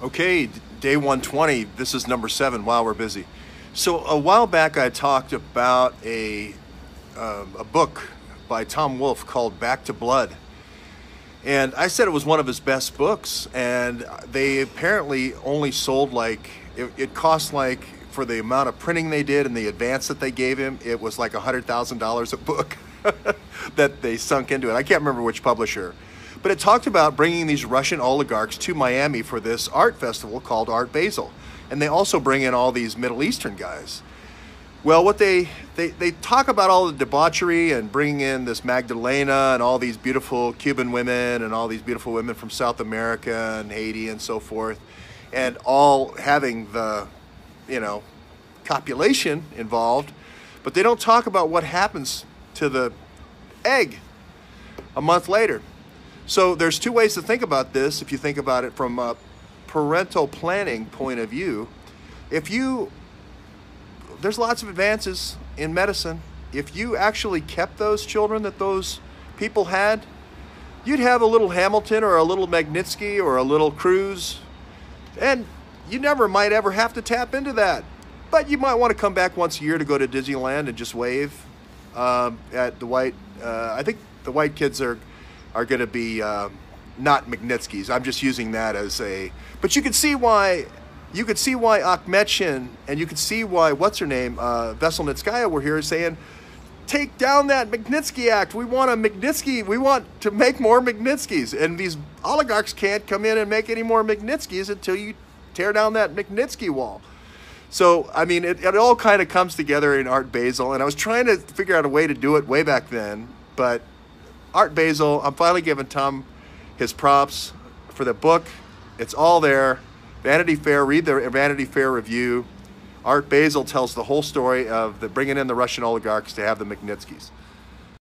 Okay, day 120. This is number 7. Wow, we're busy. So a while back, I talked about a book by Tom Wolfe called Back to Blood, and I said it was one of his best books. And they apparently only sold like it cost like for the amount of printing they did and the advance that they gave him, it was like $100,000 a book that they sunk into it. I can't remember which publisher. But it talked about bringing these Russian oligarchs to Miami for this art festival called Art Basel. And they also bring in all these Middle Eastern guys. Well, what they talk about all the debauchery and bringing in this Magdalena and all these beautiful Cuban women and all these beautiful women from South America and Haiti and so forth, and all having the, you know, copulation involved. But they don't talk about what happens to the egg a month later. So there's two ways to think about this. If you think about it from a parental planning point of view, there's lots of advances in medicine. If you actually kept those children that those people had, you'd have a little Hamilton or a little Magnitsky or a little Cruz, and you never might ever have to tap into that. But you might want to come back once a year to go to Disneyland and just wave at the white. I think the white kids are going to be not Magnitskys. I'm just using that as a. But you could see why. You could see why Akhmetshin and you could see why Veselnitskaya were here saying, take down that Magnitsky Act. We want a Magnitsky. We want to make more Magnitskys. And these oligarchs can't come in and make any more Magnitskys until you tear down that Magnitsky wall. So, I mean, it all kind of comes together in Art Basel. And I was trying to figure out a way to do it way back then. But Art Basel, I'm finally giving Tom his props for the book. It's all there. Vanity Fair, read the Vanity Fair review. Art Basel tells the whole story of bringing in the Russian oligarchs to have the Magnitskys.